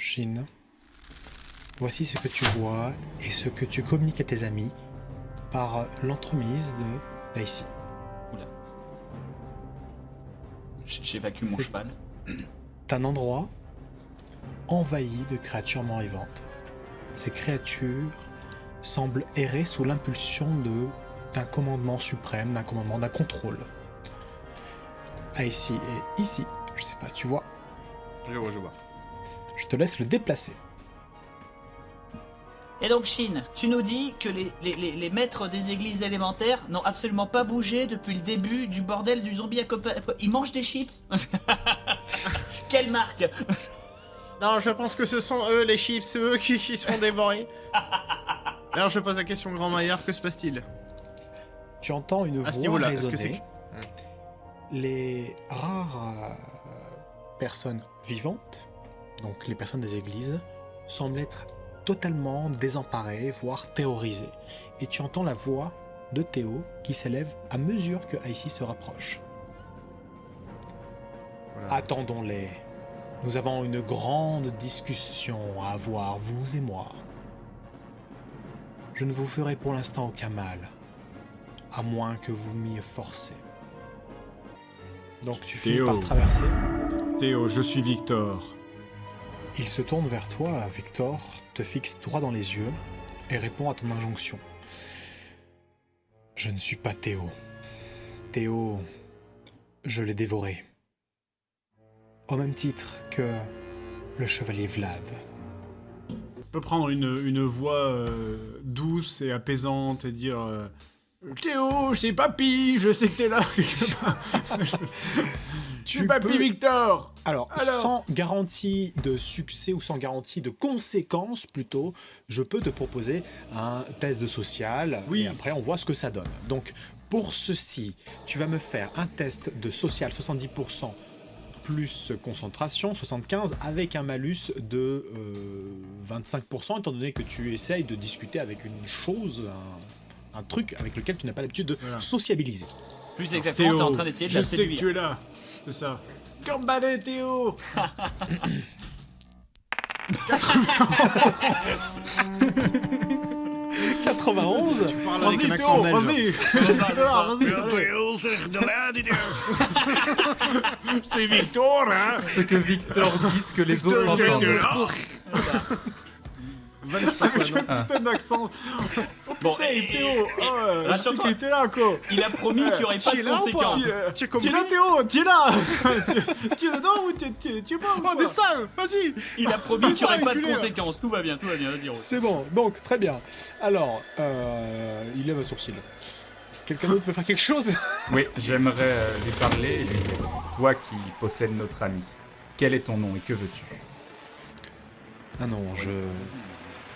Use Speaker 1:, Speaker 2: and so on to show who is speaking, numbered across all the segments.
Speaker 1: Shin, voici ce que tu vois et ce que tu communiques à tes amis par l'entremise de Daisy.
Speaker 2: Oula. J'évacue mon cheval.
Speaker 1: C'est un endroit envahi de créatures morts-vivantes. Ces créatures semblent errer sous l'impulsion d'un commandement suprême, d'un contrôle. Ici et ici, je sais pas si tu vois.
Speaker 3: Je vois.
Speaker 1: Je te laisse le déplacer.
Speaker 2: Et donc, Shin, tu nous dis que les maîtres des églises élémentaires n'ont absolument pas bougé depuis le début du bordel du zombie apocalypse. Ils mangent des chips. Quelle marque?
Speaker 3: Non, je pense que ce sont eux, les chips, c'est eux qui se font dévorer. Alors je pose la question, Grand Maillard, que se passe-t-il?
Speaker 1: Tu entends une
Speaker 3: À ce
Speaker 1: voix
Speaker 3: niveau-là, est-ce que
Speaker 1: résonner. Les rares personnes vivantes, donc les personnes des églises, semblent être totalement désemparées, voire terrorisées. Et tu entends la voix de Théo qui s'élève à mesure que Icy se rapproche.
Speaker 3: Voilà.
Speaker 1: Attendons-les. Nous avons une grande discussion à avoir, vous et moi. Je ne vous ferai pour l'instant aucun mal, à moins que vous m'y forcez. Donc tu finis
Speaker 4: Théo.
Speaker 1: par traverser.
Speaker 4: Théo, je suis Victor.
Speaker 1: Il se tourne vers toi, Victor, te fixe droit dans les yeux et répond à ton injonction. Je ne suis pas Théo. Théo, je l'ai dévoré. Au même titre que le chevalier Vlad.
Speaker 4: Je peux prendre une voix douce et apaisante et dire Théo, c'est papy, je sais que t'es là. Tu papy
Speaker 1: peux-
Speaker 4: Victor.
Speaker 1: Alors,
Speaker 4: Alors
Speaker 1: sans garantie de succès ou sans garantie de conséquences plutôt, je peux te proposer un test de social
Speaker 4: Oui.
Speaker 1: et après on voit ce que ça donne. Donc, pour ceci, tu vas me faire un test de social 70% plus concentration 75 avec un malus de 25% étant donné que tu essayes de discuter avec une chose, un truc avec lequel tu n'as pas l'habitude de
Speaker 4: Voilà.
Speaker 1: sociabiliser.
Speaker 2: Plus exactement,
Speaker 4: Théo,
Speaker 2: t'es en train d'essayer de
Speaker 4: je
Speaker 2: la
Speaker 4: sais que
Speaker 2: séduire.
Speaker 4: tu es là. C'est ça. Gambale Théo.
Speaker 1: 91.
Speaker 3: Tu parles avec un
Speaker 4: Vas-y
Speaker 3: accent
Speaker 4: Théo,
Speaker 3: belge.
Speaker 4: vas-y. C'est Victor, hein.
Speaker 5: Ce que Victor dit, ce que les autres entendent.
Speaker 4: Putain d'accent.
Speaker 2: Bon,
Speaker 4: Hey Théo, je sais
Speaker 2: rassure-toi.
Speaker 4: qu'il était là quoi.
Speaker 2: il a promis qu'il n'y aurait pas
Speaker 3: Tu es
Speaker 2: de
Speaker 3: là ou pas
Speaker 2: conséquences.
Speaker 3: Tu es comme
Speaker 4: Tu es là
Speaker 3: lui
Speaker 4: Théo, tu es là. Tu es dedans ou tu es pas ou
Speaker 3: Oh,
Speaker 4: quoi
Speaker 3: des salles, vas-y.
Speaker 2: Il a promis qu'il n'y aurait pas de
Speaker 4: enculé.
Speaker 2: conséquences. Tout va bien, vas-y, Rose.
Speaker 1: C'est bon, donc très bien. Alors, il lève un sourcil. Quelqu'un d'autre veut faire quelque chose?
Speaker 5: Oui, j'aimerais lui parler et lui dire toi qui possèdes notre ami, quel est ton nom et que veux-tu?
Speaker 1: Ah non,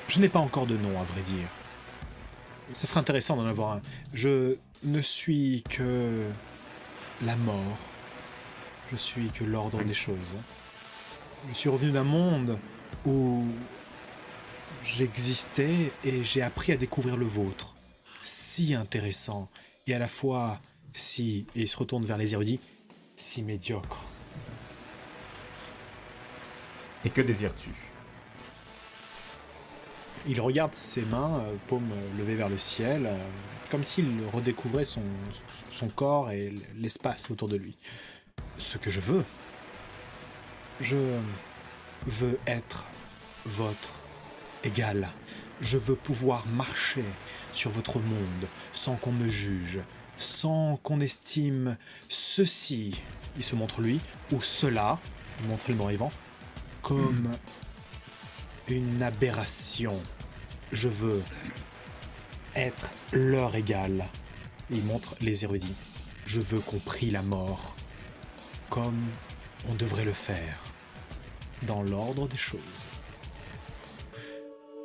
Speaker 1: je n'ai pas encore de nom, à vrai dire. Ce serait intéressant d'en avoir un. Je ne suis que la mort. Je suis que l'ordre des choses. Je suis revenu d'un monde où j'existais et j'ai appris à découvrir le vôtre. Si intéressant et à la fois si, et il se retourne vers les érudits, si médiocre.
Speaker 5: Et que désires-tu?
Speaker 1: Il regarde ses mains, paume levée vers le ciel, comme s'il redécouvrait son corps et l'espace autour de lui. Ce que je veux être votre égal. Je veux pouvoir marcher sur votre monde sans qu'on me juge, sans qu'on estime ceci, il se montre lui, ou cela, il montre le mort-vivant, comme une aberration. Je veux être leur égal. Il montre les érudits. Je veux qu'on prie la mort comme on devrait le faire, dans l'ordre des choses.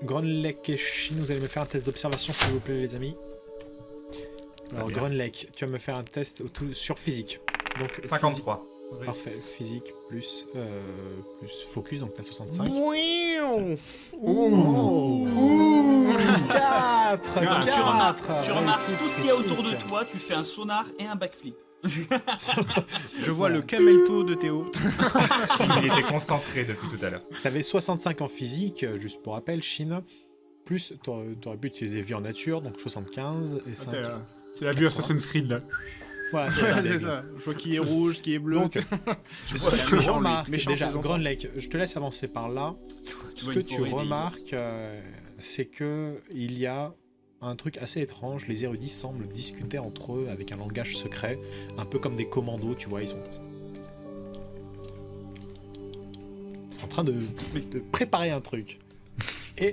Speaker 1: Grunlek et Shin, vous allez me faire un test d'observation s'il vous plaît les amis. Alors
Speaker 4: Bien.
Speaker 1: Grunlek, tu vas me faire un test sur physique. Donc
Speaker 5: 53.
Speaker 1: Parfait, physique plus focus, donc t'as 65.
Speaker 3: Mouiou.
Speaker 1: Ouh 4
Speaker 2: Donc tu remarques tout ce qu'il y a
Speaker 1: réussite
Speaker 2: autour de
Speaker 1: critique.
Speaker 2: toi, tu fais un sonar et un backflip.
Speaker 3: Je vois le camelto de Théo.
Speaker 5: Il était concentré depuis tout à l'heure.
Speaker 1: T'avais 65 en physique, juste pour rappel, Chine. Plus, t'aurais pu utiliser vie en nature, donc 75 et 5.
Speaker 4: C'est la vue Assassin's Creed là.
Speaker 1: Voilà,
Speaker 2: C'est ça,
Speaker 3: C'est ça. Je vois qui est rouge, qui est bleu.
Speaker 1: Donc,
Speaker 2: Tu
Speaker 1: ce
Speaker 2: vois,
Speaker 1: que
Speaker 2: la
Speaker 1: tu
Speaker 2: méchante,
Speaker 1: remarques,
Speaker 3: méchant
Speaker 1: déjà,
Speaker 3: chez les
Speaker 1: Grand
Speaker 3: enfants.
Speaker 1: Lake, je te laisse avancer par là.
Speaker 2: Tu
Speaker 1: Ce
Speaker 2: vois
Speaker 1: que
Speaker 2: une
Speaker 1: tu
Speaker 2: forêt des-
Speaker 1: remarques, c'est que il y a un truc assez étrange. Les érudits semblent discuter entre eux avec un langage secret, un peu comme des commandos, tu vois, ils sont comme ça. Ils sont en train de préparer un truc. Et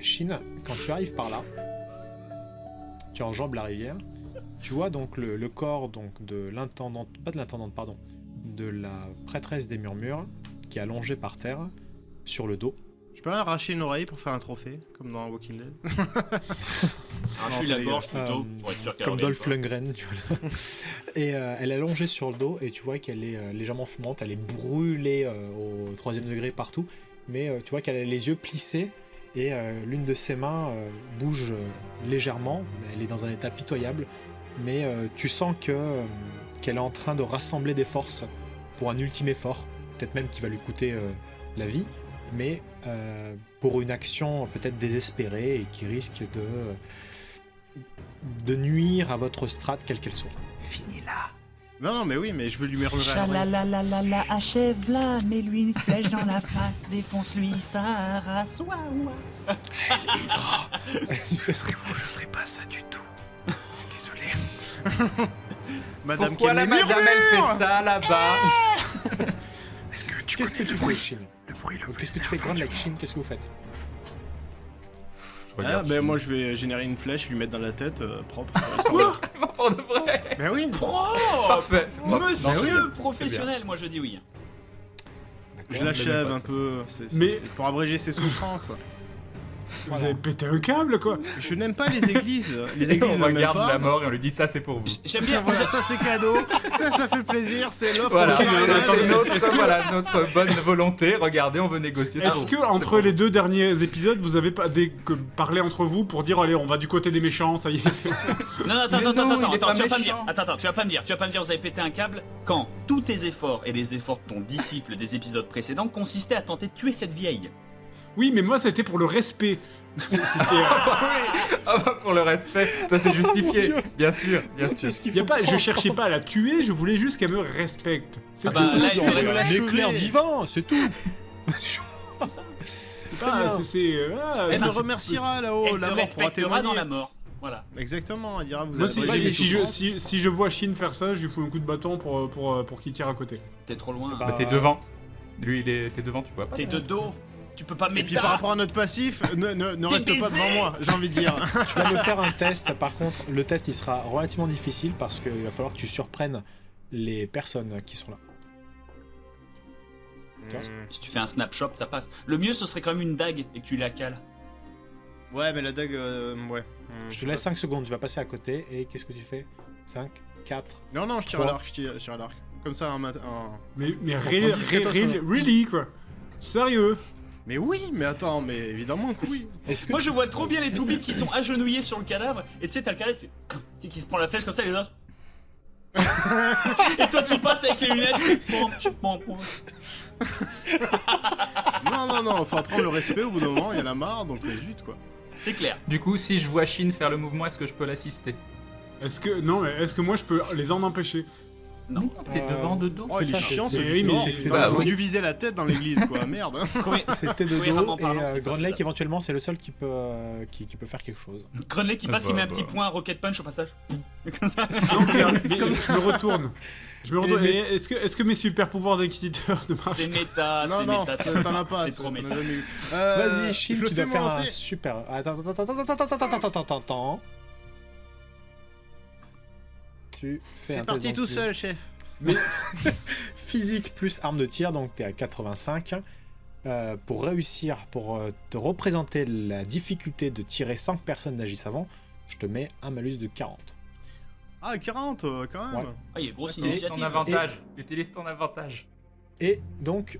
Speaker 1: Chine, quand tu arrives par là, tu enjambes la rivière, tu vois donc le corps donc de l'intendante, pas de l'intendante, pardon, de la prêtresse des murmures, qui est allongée par terre, sur le dos.
Speaker 3: Je peux arracher une oreille pour faire un trophée, comme dans Walking Dead.
Speaker 2: Je suis
Speaker 3: c'est
Speaker 2: la gorge
Speaker 1: dégueulasse.
Speaker 2: plutôt, pour être sûr qu'elle
Speaker 1: Comme
Speaker 2: revienne
Speaker 1: Dolph
Speaker 2: pas.
Speaker 1: Lundgren, tu vois là. Et elle est allongée sur le dos, et tu vois qu'elle est légèrement fumante, elle est brûlée au 3e degré partout, mais tu vois qu'elle a les yeux plissés, et l'une de ses mains bouge légèrement, elle est dans un état pitoyable, mais tu sens qu'elle est en train de rassembler des forces pour un ultime effort, peut-être même qui va lui coûter la vie, mais pour une action peut-être désespérée et qui risque de nuire à votre strate quelle qu'elle soit.
Speaker 2: Finis-la.
Speaker 3: Non, mais oui, mais je veux lui murmurer à l'oreille.
Speaker 2: Chalalalala, achève-la, mets-lui une flèche dans la face, défonce-lui sa race, ouah, ouah.
Speaker 1: Ce serait fou, je ferais pas ça du tout. Désolé.
Speaker 3: Madame
Speaker 5: Pourquoi
Speaker 3: qui
Speaker 5: la
Speaker 3: aime les
Speaker 5: madame elle
Speaker 3: murmures
Speaker 5: fait ça là-bas?
Speaker 1: Qu'est-ce que tu fais, Chine Qu'est-ce que tu fais, Grand Lake Chine? Qu'est-ce que vous faites?
Speaker 5: Je
Speaker 3: Ah,
Speaker 5: regarde.
Speaker 3: ben moi je vais générer une flèche, lui mettre dans la tête, propre.
Speaker 5: Pour de vrai.
Speaker 3: Ben oui.
Speaker 5: Parfait. C'est pas-
Speaker 2: Monsieur professionnel, moi je dis oui.
Speaker 3: Je l'achève un peu,
Speaker 4: Mais-
Speaker 3: c'est pour abréger ses souffrances.
Speaker 4: Vous avez pété un câble quoi.
Speaker 3: Je n'aime pas les églises. Les
Speaker 5: On
Speaker 3: églises ne m'aiment
Speaker 5: regarde
Speaker 3: pas.
Speaker 5: la mort et on lui dit ça c'est pour vous.
Speaker 2: J'aime bien.
Speaker 3: Voilà, ça c'est cadeau, ça fait plaisir, c'est l'offre.
Speaker 5: Voilà,
Speaker 3: qui vient.
Speaker 5: c'est notre, notre bonne volonté. Regardez, on veut négocier. ça
Speaker 4: Est-ce
Speaker 5: pour
Speaker 4: que entre les deux derniers épisodes, vous avez pas parlé entre vous pour dire allez, on va du côté des méchants, ça y est.
Speaker 2: Non, attends,
Speaker 5: Mais
Speaker 2: attends,
Speaker 5: non,
Speaker 2: attends,
Speaker 5: il est
Speaker 2: attends,
Speaker 5: pas
Speaker 2: tu vas pas me dire.
Speaker 5: méchant.
Speaker 2: Attends, tu vas pas me dire, vous avez pété un câble quand tous tes efforts et les efforts de ton disciple des épisodes précédents consistaient à tenter de tuer cette vieille.
Speaker 4: Oui, mais moi c'était pour le respect. C'était.
Speaker 5: Ah bah, pour le respect, toi c'est justifié.
Speaker 1: Dieu.
Speaker 5: Bien sûr, bien sûr.
Speaker 4: Y a pas, je cherchais pas à la tuer, je voulais juste qu'elle me respecte. C'est
Speaker 2: Ah
Speaker 4: tout.
Speaker 2: bah, là, il te
Speaker 3: tu
Speaker 2: reste
Speaker 3: veux
Speaker 2: la
Speaker 1: Un
Speaker 3: l'achever.
Speaker 1: éclair divin, c'est tout.
Speaker 2: C'est ça.
Speaker 4: C'est pas.
Speaker 3: Elle
Speaker 2: ben,
Speaker 3: me remerciera là-haut,
Speaker 2: Elle
Speaker 3: la
Speaker 2: te
Speaker 3: mort pourra
Speaker 2: respectera dans
Speaker 3: témoigner.
Speaker 2: la mort. Voilà.
Speaker 3: Exactement, elle dira vous
Speaker 4: Moi,
Speaker 3: avez
Speaker 4: si,
Speaker 3: abrégé
Speaker 4: si,
Speaker 3: mes
Speaker 4: je,
Speaker 3: souffrances.
Speaker 4: si je vois Shin faire ça, je lui fous un coup de bâton pour qu'il tire à côté.
Speaker 2: T'es trop loin.
Speaker 1: Bah,
Speaker 5: Bah, t'es devant. Lui, t'es devant, tu vois pas.
Speaker 2: T'es de dos. Tu peux pas
Speaker 3: Et
Speaker 2: mettre
Speaker 3: puis par rapport à notre passif, ne reste pas
Speaker 2: baisé.
Speaker 3: devant moi, j'ai envie de dire.
Speaker 1: Tu vas me faire un test, par contre, le test il sera relativement difficile parce qu'il va falloir que tu surprennes les personnes qui sont là.
Speaker 2: Si tu fais un snapshot, ça passe. Le mieux, ce serait quand même une dague et que tu la cales.
Speaker 3: Ouais, mais la dague, ouais.
Speaker 1: Je te laisse 5 secondes, tu vas passer à côté et qu'est-ce que tu fais 5, 4.
Speaker 3: Non, non, je tire à
Speaker 1: Trois.
Speaker 3: l'arc, je tire à l'arc. Comme ça,
Speaker 4: Mais
Speaker 3: really,
Speaker 4: really quoi. Sérieux.
Speaker 3: Mais oui, mais attends, mais évidemment que oui.
Speaker 1: Est-ce que
Speaker 2: Moi,
Speaker 1: tu-
Speaker 2: je vois trop bien les toubibs qui sont agenouillés sur le cadavre et tu sais, t'as le cadavre qui se prend la flèche comme ça, les autres. Et toi, tu passes avec les lunettes. Pom, pom, pom.
Speaker 3: Non, faut apprendre le respect au bout d'un moment, il y en a marre, donc zut quoi.
Speaker 2: C'est clair.
Speaker 5: Du coup, si je vois Shin faire le mouvement, est-ce que je peux l'assister?
Speaker 4: Est-ce que moi je peux les en empêcher?
Speaker 2: Non.
Speaker 5: T'es devant de dos.
Speaker 3: Oh, il est
Speaker 1: ça,
Speaker 3: chiant ce
Speaker 4: c'est-
Speaker 3: histoire,
Speaker 4: mais-
Speaker 3: putain,
Speaker 5: bah,
Speaker 3: j'aurais
Speaker 5: oui.
Speaker 3: dû viser la tête dans l'église quoi, merde.
Speaker 1: C'était de dos
Speaker 2: Cohéremment
Speaker 1: et
Speaker 2: parlant, c'est
Speaker 1: Grand
Speaker 2: pas
Speaker 1: Lake
Speaker 2: grave.
Speaker 1: éventuellement c'est le seul qui peut faire quelque chose.
Speaker 2: Grenlet qui passe,
Speaker 5: Bah,
Speaker 2: qui met un
Speaker 5: bah.
Speaker 2: petit point Rocket Punch au passage. Comme ça.
Speaker 4: Non, regarde, mais je me retourne.
Speaker 1: Et
Speaker 4: Et est-ce que mes super pouvoirs d'inquisiteur ne marchent
Speaker 2: C'est méta,
Speaker 3: Non,
Speaker 2: c'est
Speaker 3: non,
Speaker 2: méta.
Speaker 3: t'en as pas,
Speaker 2: C'est
Speaker 3: ça,
Speaker 2: trop
Speaker 3: t'en as
Speaker 2: méta.
Speaker 3: jamais eu.
Speaker 1: Vas-y, Shin,
Speaker 3: je le
Speaker 1: tu
Speaker 3: fais
Speaker 1: dois faire
Speaker 3: moi
Speaker 1: un
Speaker 3: lancer.
Speaker 1: super. Attends. Tu fais un
Speaker 3: C'est
Speaker 1: test
Speaker 3: parti tout
Speaker 1: d'entrée.
Speaker 3: seul, chef.
Speaker 1: Physique plus arme de tir, donc t'es à 85. Pour réussir, pour te représenter la difficulté de tirer sans que personne n'agisse avant, je te mets un malus de 40.
Speaker 3: Ah, 40 quand même.
Speaker 1: Ouais.
Speaker 2: Ah, il y a grosse
Speaker 5: Utilise ton
Speaker 2: initiative.
Speaker 5: avantage. Utilise ton avantage.
Speaker 1: Et donc,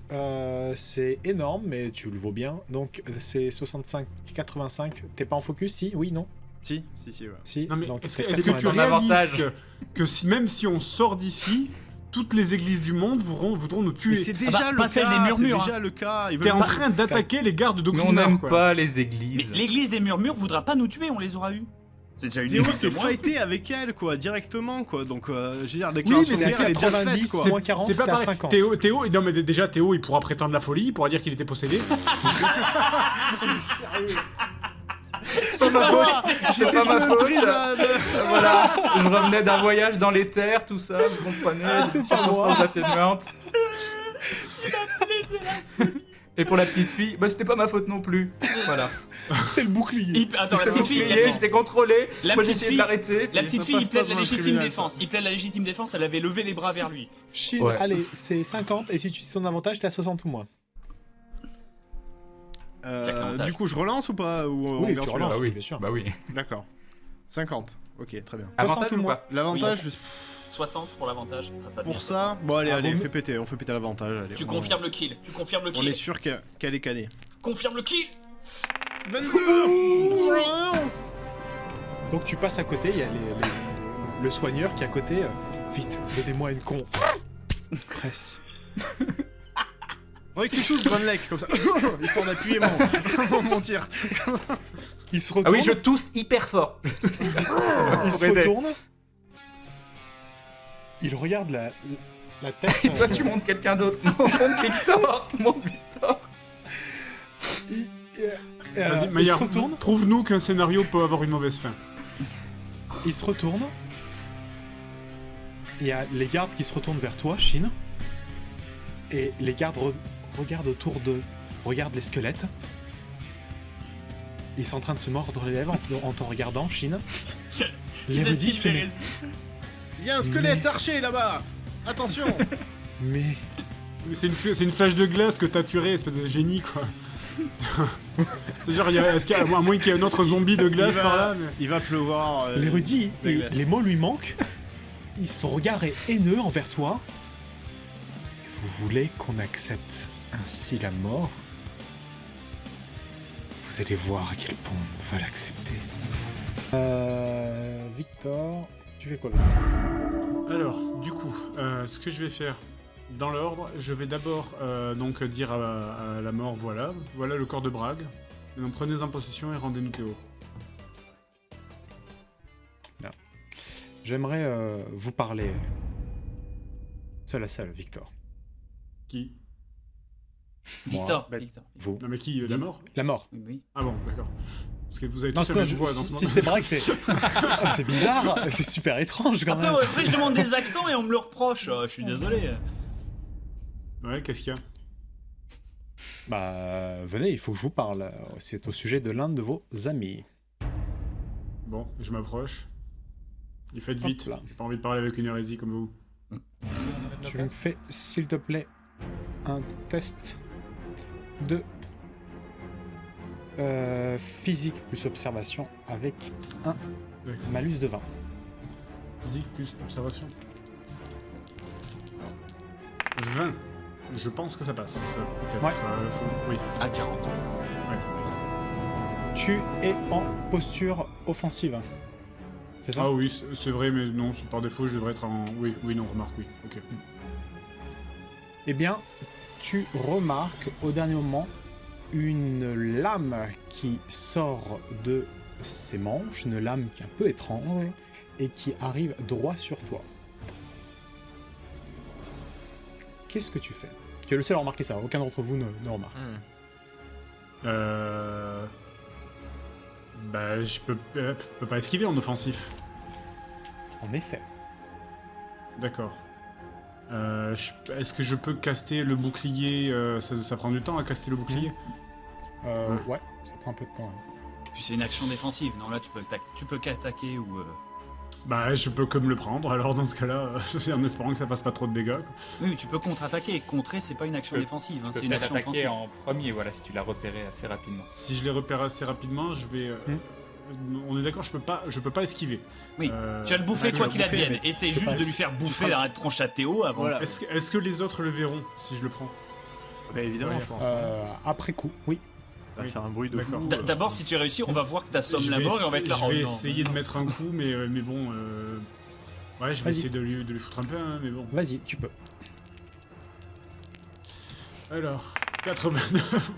Speaker 1: c'est énorme, mais tu le vaux bien. Donc, c'est 65, 85. T'es pas en focus, si? Oui, non?
Speaker 3: Si, ouais.
Speaker 1: Si,
Speaker 4: Non mais
Speaker 1: donc
Speaker 4: est-ce
Speaker 1: c'est
Speaker 4: que tu
Speaker 1: 90.
Speaker 4: réalises
Speaker 5: avantage.
Speaker 4: même si on sort d'ici, toutes les églises du monde voudront nous
Speaker 3: Mais
Speaker 4: tuer.
Speaker 3: c'est déjà
Speaker 2: bah,
Speaker 3: le
Speaker 2: pas
Speaker 3: cas,
Speaker 2: celle des murmures,
Speaker 3: c'est déjà le cas. Ils
Speaker 4: T'es
Speaker 3: veulent
Speaker 4: en
Speaker 3: pas-
Speaker 4: train d'attaquer les gardes de
Speaker 5: Mais on
Speaker 4: Doctrinar,
Speaker 5: n'aime
Speaker 4: quoi.
Speaker 5: pas les
Speaker 2: Mais
Speaker 5: églises.
Speaker 2: l'église des murmures voudra pas nous tuer, on les aura eus. C'est déjà une
Speaker 3: Théo
Speaker 2: église
Speaker 3: s'est
Speaker 2: de moins.
Speaker 3: fighté avec elle, quoi, directement, quoi. Donc, je veux dire, la
Speaker 4: mais
Speaker 3: déclaration de
Speaker 4: c'est
Speaker 3: guerre, elle est déjà faite,
Speaker 1: 90,
Speaker 3: quoi.
Speaker 1: c'est- moins 40,
Speaker 4: c'est pas
Speaker 1: c'était à
Speaker 4: pareil.
Speaker 1: 50.
Speaker 4: Théo, non mais déjà Théo, il pourra prétendre la folie, il pourra dire qu'il était possédé.
Speaker 5: C'est pas ma faute. C'est pas ma faute. Voilà, je revenais d'un voyage dans les terres, tout ça, vous comprenez, des circonstances atténuantes. Et pour la petite fille, bah c'était pas ma faute non plus. Voilà.
Speaker 1: C'est le bouclier.
Speaker 2: Attends, la petite fille,
Speaker 5: J'étais contrôlé,
Speaker 2: la
Speaker 5: moi
Speaker 2: petite
Speaker 5: j'essayais de
Speaker 2: fille-
Speaker 5: l'arrêter.
Speaker 2: la
Speaker 5: puis-
Speaker 2: petite
Speaker 3: ça
Speaker 2: fille,
Speaker 3: passe
Speaker 2: il plaide
Speaker 3: pas
Speaker 2: la
Speaker 3: dans le
Speaker 2: légitime
Speaker 3: tribunal,
Speaker 2: défense.
Speaker 3: ça.
Speaker 2: Il plaide la légitime défense, elle avait levé les bras vers lui.
Speaker 1: Chine,
Speaker 5: Ouais.
Speaker 1: allez, c'est 50, et si tu utilises ton avantage, t'es à 60 ou moins.
Speaker 3: Du coup, je relance ou pas ou on
Speaker 1: Oui,
Speaker 3: garde
Speaker 1: tu
Speaker 3: celui-là
Speaker 1: relances.
Speaker 5: Bah oui,
Speaker 1: bien sûr.
Speaker 5: Bah oui.
Speaker 3: D'accord. 50. Ok, très bien.
Speaker 5: Avantage
Speaker 1: 60 ou
Speaker 5: ou
Speaker 1: moins.
Speaker 5: pas
Speaker 3: L'avantage,
Speaker 2: 60 pour l'avantage. Ça
Speaker 3: pour
Speaker 2: devient
Speaker 3: ça,
Speaker 2: 60.
Speaker 3: bon allez,
Speaker 1: Ah,
Speaker 3: allez,
Speaker 1: vaut
Speaker 3: on fait péter l'avantage. Allez,
Speaker 2: Tu
Speaker 3: on-
Speaker 2: confirmes le kill. Tu confirmes le
Speaker 3: On
Speaker 2: kill.
Speaker 3: est sûr qu'elle est canée.
Speaker 2: Confirme le kill.
Speaker 3: 22.
Speaker 1: Donc tu passes à côté, il y a le soigneur qui est à côté. Vite, donnez-moi une con. Presse.
Speaker 3: Recule tous, Grunlek, comme ça. Histoire d'appuyer mon tir.
Speaker 1: Il se
Speaker 5: Ah
Speaker 1: retourne.
Speaker 5: oui, je tousse hyper fort. Je tousse hyper fort.
Speaker 1: Il se
Speaker 5: Pour aider.
Speaker 1: retourne. Il regarde la tête.
Speaker 5: Et toi, tu montes quelqu'un d'autre. Mon Victor. Mon Victor.
Speaker 4: Vas-y,
Speaker 1: il se
Speaker 4: Maillard,
Speaker 1: retourne.
Speaker 4: prouve-nous qu'un scénario peut avoir une mauvaise fin.
Speaker 1: Il se retourne. Il y a les gardes qui se retournent vers toi, Shin. Et les gardes regardent autour d'eux. Regardent les squelettes. Ils sont en train de se mordre les lèvres en t'en regardant, Shin. L'érudit fait mais,
Speaker 3: Il y a un squelette archer là-bas. Attention.
Speaker 1: mais
Speaker 4: C'est une flèche de glace que t'as tué, espèce de génie, quoi. C'est genre, à moins qu'il y ait un autre zombie de glace par là, mais...
Speaker 3: Il va pleuvoir.
Speaker 1: l'érudit,
Speaker 3: des glaces.
Speaker 1: les mots lui manquent. Son regard est haineux envers toi. Vous voulez qu'on accepte ainsi la mort? Vous allez voir à quel point on va l'accepter. Victor, tu fais quoi, Victor?
Speaker 4: Alors, du coup, ce que je vais faire, dans l'ordre, je vais d'abord donc dire à la mort, voilà le corps de Bragg. Et donc prenez-en possession et rendez-nous Théo.
Speaker 1: J'aimerais vous parler seul à seul, Victor.
Speaker 4: Qui?
Speaker 2: Victor.
Speaker 1: Bah,
Speaker 2: Victor.
Speaker 1: Vous.
Speaker 4: Non mais qui? La mort?
Speaker 1: La mort.
Speaker 2: Oui, oui.
Speaker 4: Ah bon, d'accord. Parce que vous avez
Speaker 1: Non,
Speaker 4: tous la même
Speaker 1: sinon,
Speaker 4: voix dans ce
Speaker 1: si
Speaker 4: moment.
Speaker 1: c'était Bragg, c'est... c'est bizarre, c'est super étrange quand
Speaker 2: Après,
Speaker 1: même.
Speaker 2: après, je demande des accents et on me le reproche. Je suis désolé.
Speaker 4: Ouais, qu'est-ce qu'il y a?
Speaker 1: Bah, venez, il faut que je vous parle. C'est au sujet de l'un de vos amis.
Speaker 4: Bon, je m'approche. Il fait
Speaker 1: Hop
Speaker 4: vite,
Speaker 1: là.
Speaker 4: j'ai pas envie de parler avec une hérésie comme vous.
Speaker 1: Tu me fais, s'il te plaît, un test de physique plus observation avec un
Speaker 4: D'accord.
Speaker 1: malus de 20.
Speaker 4: Physique plus observation. 20. Je pense que ça passe. Peut-être.
Speaker 1: Ouais.
Speaker 4: Oui.
Speaker 2: À 40.
Speaker 4: Ouais.
Speaker 1: Tu es en posture offensive. C'est ça?
Speaker 4: Ah oui, c'est vrai, mais non, par défaut, je devrais être en... Oui, non, remarque, oui. Ok.
Speaker 1: Eh bien, tu remarques au dernier moment une lame qui sort de ses manches, une lame qui est un peu étrange et qui arrive droit sur toi. Qu'est-ce que tu fais? Tu es le seul à remarquer ça, aucun d'entre vous ne remarque.
Speaker 4: Bah, je peux pas esquiver en offensif.
Speaker 1: En effet.
Speaker 4: D'accord. Est-ce que je peux caster le bouclier ça prend du temps à caster le bouclier?
Speaker 1: Ouais, ça prend un peu de temps. hein.
Speaker 2: Puis c'est une action défensive. Non, là, tu peux qu'attaquer ou.
Speaker 4: Bah, je peux que me le prendre, alors dans ce cas-là, en espérant que ça fasse pas trop de dégâts. Quoi.
Speaker 2: Oui, mais tu peux contre-attaquer. Contrer, c'est pas une action
Speaker 5: Tu peux-
Speaker 2: défensive, hein,
Speaker 5: Tu
Speaker 2: c'est
Speaker 5: peux
Speaker 2: une
Speaker 5: peut-être
Speaker 2: action
Speaker 5: attaquer
Speaker 2: offensive.
Speaker 5: en premier, voilà, si tu l'as repéré assez rapidement.
Speaker 4: Si je les repère assez rapidement, je vais... On est d'accord, je peux pas esquiver.
Speaker 2: Oui, tu vas le bouffer quoi qu'il
Speaker 3: bouffer,
Speaker 2: advienne.
Speaker 3: mais
Speaker 2: Essaye
Speaker 1: tu
Speaker 2: juste de
Speaker 1: passes.
Speaker 2: lui faire bouffer
Speaker 4: feras-
Speaker 2: la tronche à Théo avant.
Speaker 3: Voilà.
Speaker 4: Est-ce que les autres le verront si je le prends?
Speaker 3: Bah évidemment,
Speaker 4: Ouais.
Speaker 3: je pense.
Speaker 1: Après coup, oui.
Speaker 3: Ça va
Speaker 4: Oui.
Speaker 3: faire un bruit de
Speaker 4: D'accord.
Speaker 3: fou.
Speaker 2: D'abord, si tu réussis, on va voir que t'assommes la mort et on va être là.
Speaker 4: Je
Speaker 2: oh
Speaker 4: vais
Speaker 2: non.
Speaker 4: essayer de mettre un coup, mais bon. Ouais, je vais
Speaker 1: Vas-y.
Speaker 4: essayer de lui foutre un peu, hein, mais bon.
Speaker 1: Vas-y, tu peux.
Speaker 4: Alors, 89.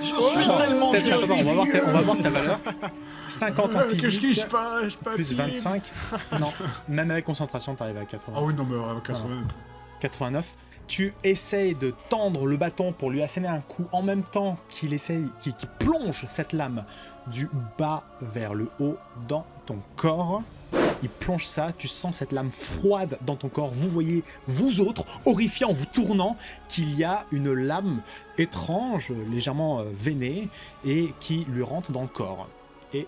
Speaker 2: Je suis tellement
Speaker 1: Peut-être,
Speaker 2: vieux.
Speaker 1: attends, on va voir ta valeur. 50 en
Speaker 4: Que je
Speaker 1: physique,
Speaker 4: quiche pas, je pas
Speaker 1: plus
Speaker 4: pied.
Speaker 1: 25. Non, même avec concentration, t'arrives à 80.
Speaker 4: Ah oui, non, mais 80.
Speaker 1: 89. Tu essayes de tendre le bâton pour lui asséner un coup en même temps qu'il plonge cette lame du bas vers le haut dans ton corps. Il plonge ça, tu sens cette lame froide dans ton corps. Vous voyez, vous autres, horrifiés en vous tournant, qu'il y a une lame étrange, légèrement veinée, et qui lui rentre dans le corps. Et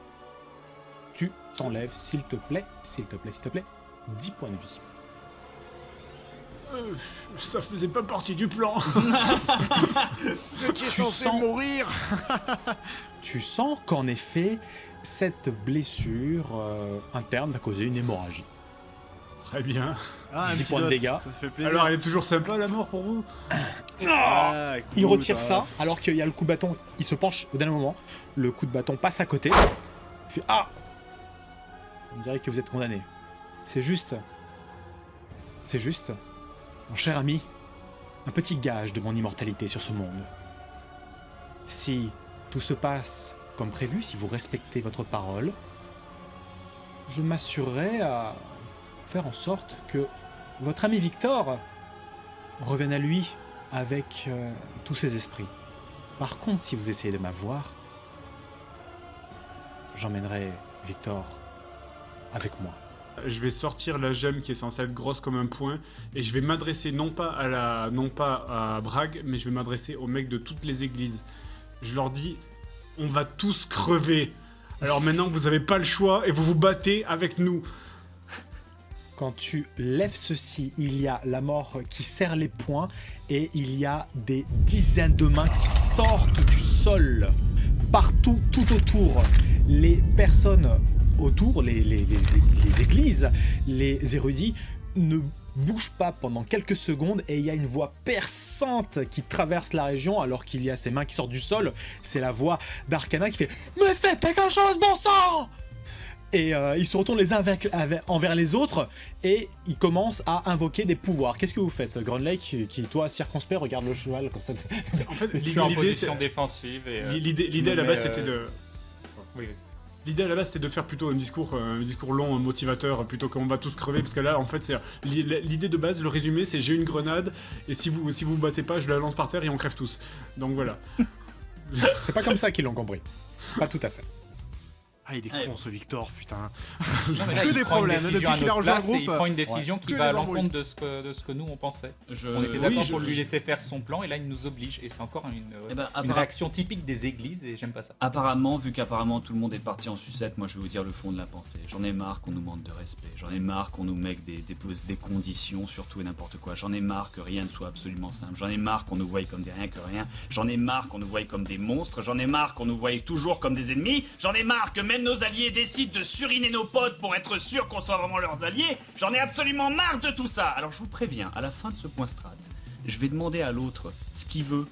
Speaker 1: tu t'enlèves, s'il te plaît, 10 points de vie.
Speaker 4: Ça faisait pas partie du plan.
Speaker 3: Vous étiez
Speaker 1: Tu
Speaker 3: censé
Speaker 1: sens-
Speaker 3: mourir.
Speaker 1: Tu sens qu'en effet, cette blessure interne a causé une hémorragie.
Speaker 4: Très bien.
Speaker 3: Ah, un
Speaker 1: 10
Speaker 3: petit
Speaker 1: points de
Speaker 3: dot,
Speaker 1: dégâts.
Speaker 3: Ça fait plaisir.
Speaker 4: Alors, elle est toujours sympa la mort pour vous?
Speaker 3: Ah,
Speaker 1: Il
Speaker 3: écoute,
Speaker 1: retire ça, alors qu'il y a le coup de bâton, il se penche au dernier moment, le coup de bâton passe à côté, il fait « Ah !» On dirait que vous êtes condamné. C'est juste, mon cher ami, un petit gage de mon immortalité sur ce monde. Si tout se passe comme prévu, si vous respectez votre parole, je m'assurerai à faire en sorte que votre ami Victor revienne à lui avec tous ses esprits. Par contre, si vous essayez de m'avoir, j'emmènerai Victor avec moi.
Speaker 4: Je vais sortir la gemme qui est censée être grosse comme un poing et je vais m'adresser non pas à Bragg, mais je vais m'adresser aux mecs de toutes les églises. Je leur dis, on va tous crever. Alors maintenant vous avez pas le choix et vous vous battez avec nous.
Speaker 1: Quand tu lèves ceci, il y a la mort qui serre les poings et il y a des dizaines de mains qui sortent du sol. Partout, tout autour, les personnes autour, les églises, les érudits, ne bougent pas pendant quelques secondes et il y a une voix perçante qui traverse la région alors qu'il y a ces mains qui sortent du sol. C'est la voix d'Arcana qui fait « Mais faites quelque chose, bon sang !» Et ils se retournent les uns envers les autres et ils commencent à invoquer des pouvoirs. Qu'est-ce que vous faites? Grunlake, qui toi, circonspect, regarde le cheval comme ça.
Speaker 4: En fait,
Speaker 5: Je suis en
Speaker 4: l'idée
Speaker 5: position défensive et...
Speaker 4: l'idée à la base c'était de...
Speaker 5: Oui, oui.
Speaker 4: L'idée à la base c'était de faire plutôt un discours long, motivateur, plutôt qu'on va tous crever, parce que là en fait c'est l'idée de base, le résumé c'est j'ai une grenade et si vous battez pas je la lance par terre et on crève tous. Donc voilà.
Speaker 1: C'est pas comme ça qu'ils l'ont compris. Pas tout à fait.
Speaker 3: Ah, il est
Speaker 2: Ouais.
Speaker 3: con ce Victor, putain.
Speaker 5: Non, mais là,
Speaker 3: Que
Speaker 5: il
Speaker 3: des
Speaker 5: prend une
Speaker 3: problèmes,
Speaker 5: décision
Speaker 3: depuis
Speaker 5: à
Speaker 3: qu'il a
Speaker 5: notre
Speaker 3: rejoint le
Speaker 5: place et il
Speaker 3: groupe.
Speaker 5: prend une décision qui
Speaker 3: Que
Speaker 5: va à
Speaker 3: des embrouilles.
Speaker 5: l'encontre de ce que nous on pensait.
Speaker 2: Je-
Speaker 5: On était
Speaker 2: oui,
Speaker 5: d'accord
Speaker 4: je-
Speaker 5: pour lui laisser faire son plan et là il nous oblige et c'est encore
Speaker 2: Eh ben,
Speaker 5: une réaction typique des églises et j'aime pas ça.
Speaker 2: Apparemment, vu qu'apparemment tout le monde est parti en sucette, moi je vais vous dire le fond de la pensée. J'en ai marre qu'on nous manque de respect. J'en ai marre qu'on nous mette des conditions, surtout et n'importe quoi. J'en ai marre que rien ne soit absolument simple. J'en ai marre qu'on nous voie comme des rien que rien. J'en ai marre qu'on nous voie comme des monstres. J'en ai marre qu'on nous voie toujours comme des ennemis. J'en ai marre que même nos alliés décident de suriner nos potes pour être sûrs qu'on soit vraiment leurs alliés. J'en ai absolument marre de tout ça. Alors je vous préviens, à la fin de ce point strat, je vais demander à l'autre ce qu'il veut.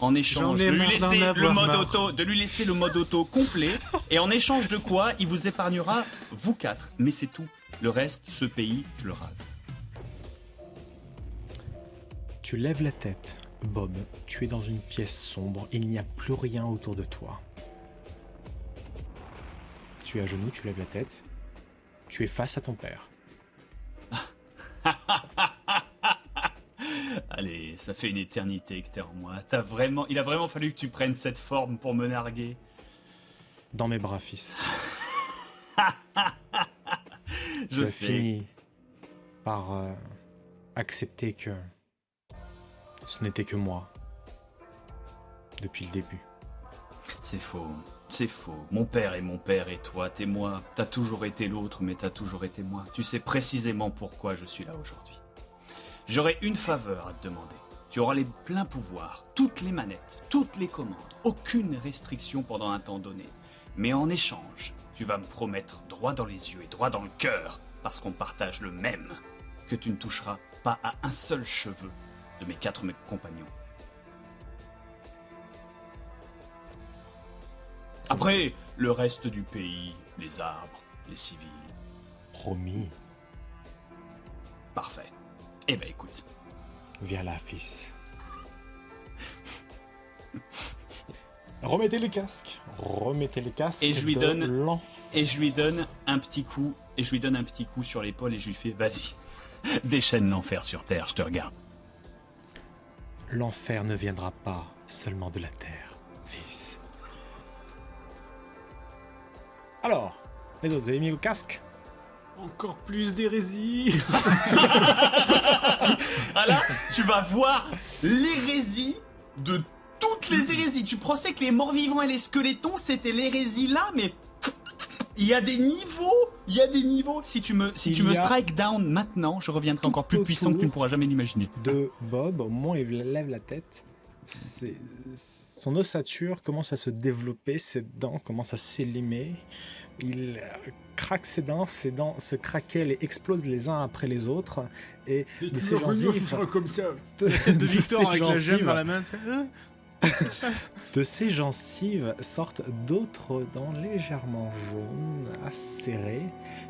Speaker 2: En échange
Speaker 3: J'en ai
Speaker 2: de lui
Speaker 3: marre d'en
Speaker 2: laisser le
Speaker 3: avoir
Speaker 2: mode
Speaker 3: marre.
Speaker 2: auto, de lui laisser le mode auto complet, et en échange de quoi, il vous épargnera vous quatre. Mais c'est tout. Le reste, ce pays, je le rase.
Speaker 1: Tu lèves la tête, Bob. Tu es dans une pièce sombre. Il n'y a plus rien autour de toi. Tu es à genoux, tu lèves la tête. Tu es face à ton père.
Speaker 2: Allez, ça fait une éternité que t'es en moi. Il a vraiment fallu que tu prennes cette forme pour me narguer.
Speaker 1: Dans mes bras, fils.
Speaker 2: Je
Speaker 1: Tu as
Speaker 2: sais.
Speaker 1: fini par accepter que ce n'était que moi depuis le début.
Speaker 2: C'est faux. C'est faux. Mon père est mon père et toi, t'es moi. T'as toujours été l'autre, mais t'as toujours été moi. Tu sais précisément pourquoi je suis là aujourd'hui. J'aurai une faveur à te demander. Tu auras les pleins pouvoirs, toutes les manettes, toutes les commandes, aucune restriction pendant un temps donné. Mais en échange, tu vas me promettre droit dans les yeux et droit dans le cœur, parce qu'on partage le même, que tu ne toucheras pas à un seul cheveu de mes 4 compagnons. Après, le reste du pays, les arbres, les civils,
Speaker 1: Promis.
Speaker 2: parfait. Eh ben écoute,
Speaker 1: Viens là, fils. Remettez les casques. Remettez les casques.
Speaker 2: Et je lui
Speaker 1: de
Speaker 2: donne-
Speaker 1: l'enfant.
Speaker 2: et je lui donne un petit coup, sur l'épaule et je lui fais, vas-y, déchaîne l'enfer sur terre, je te regarde.
Speaker 1: L'enfer ne viendra pas seulement de la terre, fils. Alors, les autres, vous avez mis vos casques?
Speaker 4: Encore plus d'hérésie.
Speaker 2: Ah là, tu vas voir l'hérésie de toutes les hérésies. Tu pensais que les morts-vivants et les squelettons, c'était l'hérésie là, mais il y a des niveaux. Si tu me strike down maintenant, je reviendrai
Speaker 1: Tout
Speaker 2: encore plus puissant que tu ne pourras jamais l'imaginer.
Speaker 1: De Bob, au moment où il lève la tête, son ossature commence à se développer, ses dents commencent à s'élimer. Il craque ses dents se craquellent et explosent les uns après les autres. Et de ses gencives,
Speaker 4: comme ça.
Speaker 3: Tête de Victor
Speaker 1: ses
Speaker 3: avec la gemme
Speaker 1: gencives-
Speaker 3: dans la main.
Speaker 1: De ses gencives sortent d'autres dents légèrement jaunes, acérées.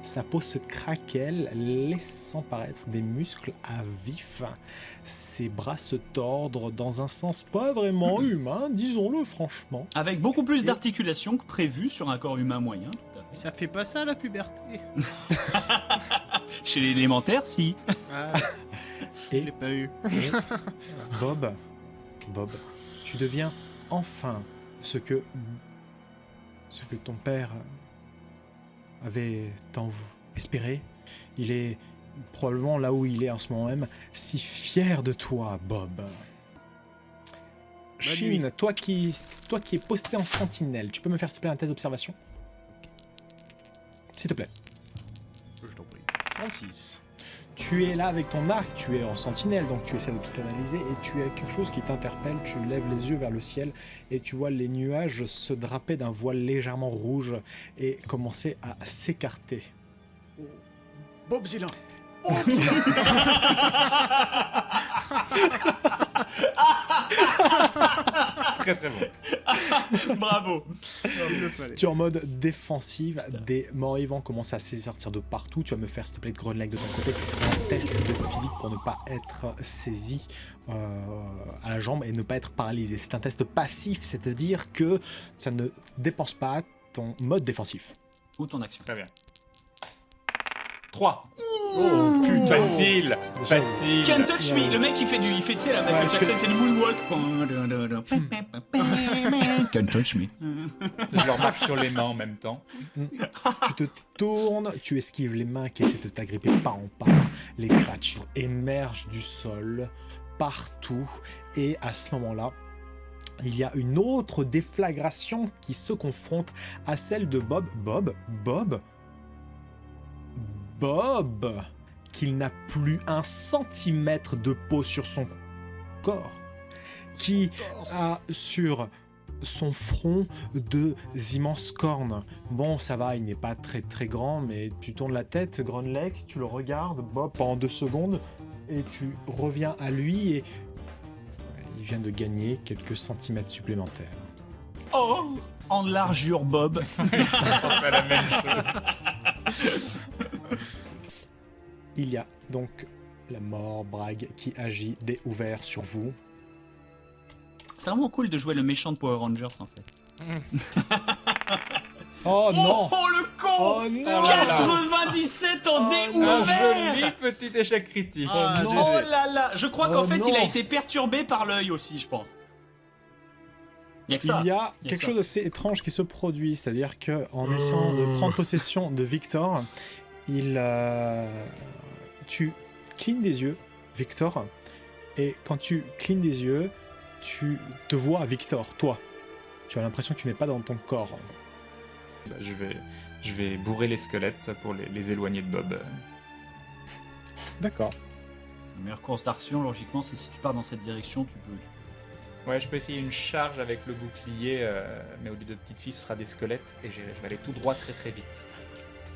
Speaker 1: Sa peau se craquelle, laissant paraître des muscles à vif. Ses bras se tordent dans un sens pas vraiment humain, disons-le franchement.
Speaker 2: Avec beaucoup plus d'articulation que prévu sur un corps humain moyen. Tout à fait.
Speaker 3: Ça fait pas ça la puberté.
Speaker 2: Chez l'élémentaire, si.
Speaker 3: Ah,
Speaker 1: Et
Speaker 3: je l'ai pas eu.
Speaker 1: Bob, tu deviens enfin ce que ton père avait tant espéré. Il est probablement là où il est en ce moment même, si fier de toi, Bob. Shin, toi qui es posté en sentinelle, tu peux me faire s'il te plaît un test d'observation? S'il te plaît.
Speaker 3: Je t'en prie. 36.
Speaker 1: Tu es là avec ton arc, tu es en sentinelle, donc tu essaies de tout analyser et tu as quelque chose qui t'interpelle, tu lèves les yeux vers le ciel et tu vois les nuages se draper d'un voile légèrement rouge et commencer à s'écarter.
Speaker 3: Bobzilla.
Speaker 5: Très très bon.
Speaker 2: Bravo.
Speaker 3: Il le fallait.
Speaker 1: Tu es en mode défensive, des morts-vivants commencent à sortir de partout. Tu vas me faire s'il te plaît de Grenlag de ton côté un test de physique pour ne pas être saisi à la jambe et ne pas être paralysé. C'est un test passif, c'est-à-dire que ça ne dépense pas ton mode défensif.
Speaker 2: Ou ton action.
Speaker 5: Très bien. 3.
Speaker 1: Oh putain.
Speaker 5: Facile. Facile.
Speaker 2: Can't touch me. Le mec il fait tu sais la Michael
Speaker 1: Ouais,
Speaker 2: Jackson fait du moonwalk. Can't touch me.
Speaker 5: Je leur marche sur les mains en même temps.
Speaker 1: Tu te tournes, tu esquives les mains qui essaient de t'agripper pas en pas. Les créatures émergent du sol partout et à ce moment-là, il y a une autre déflagration qui se confronte à celle de Bob, qu'il n'a plus 1 centimètre de peau sur son corps, qui a sur son front 2 immenses cornes. Bon, ça va, il n'est pas très très grand, mais tu tournes la tête, Gronlek, tu le regardes, Bob, pendant 2 secondes, et tu reviens à lui et il vient de gagner quelques centimètres supplémentaires.
Speaker 2: Oh, en largeur Bob.
Speaker 5: C'est la même chose.
Speaker 1: Il y a donc la mort Bragg qui agit dés ouverts sur vous.
Speaker 2: C'est vraiment cool de jouer le méchant de Power Rangers en fait.
Speaker 1: Oh non!
Speaker 2: Oh le con.
Speaker 1: Oh non!
Speaker 2: 97 en dés
Speaker 5: Un
Speaker 2: ouverts.
Speaker 5: joli petit échec critique.
Speaker 3: Ah,
Speaker 5: GG.
Speaker 2: Oh là là. Je crois qu'en
Speaker 1: Oh
Speaker 2: fait
Speaker 1: non.
Speaker 2: il a été perturbé par l'œil aussi, je pense. Il y a que ça.
Speaker 1: Il y a
Speaker 2: Il y a
Speaker 1: quelque
Speaker 2: ça.
Speaker 1: chose d'assez étrange qui se produit, c'est-à-dire que en essayant de prendre possession de Victor, tu clignes des yeux, Victor, et quand tu clignes des yeux, tu te vois Victor, toi. Tu as l'impression que tu n'es pas dans ton corps.
Speaker 5: Bah, je vais bourrer les squelettes pour les éloigner de Bob.
Speaker 1: D'accord.
Speaker 2: La meilleure course d'action, logiquement, c'est si tu pars dans cette direction, tu peux.
Speaker 5: Ouais, je peux essayer une charge avec le bouclier, mais au lieu de petites filles, ce sera des squelettes et je vais aller tout droit très très vite.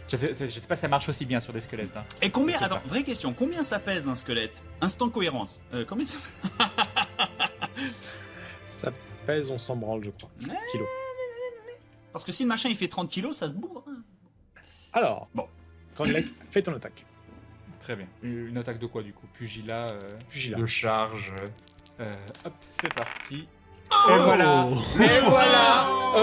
Speaker 5: Je sais pas si ça marche aussi bien sur des squelettes. Hein.
Speaker 2: Et combien.
Speaker 5: Je sais
Speaker 2: Attends,
Speaker 5: pas.
Speaker 2: vraie question. Combien ça pèse un squelette? Instant cohérence. Combien ça.
Speaker 1: Ça pèse, on s'en branle, je crois. Kilo.
Speaker 2: Parce que si le machin il fait 30 kilos, ça se bourre. Hein.
Speaker 6: Alors,
Speaker 2: Bon.
Speaker 6: Grandlek, fais ton attaque.
Speaker 5: Très bien. Une attaque de quoi du coup? Pugilat,
Speaker 6: Pugilat.
Speaker 5: de charge. Hop, c'est parti. Et voilà,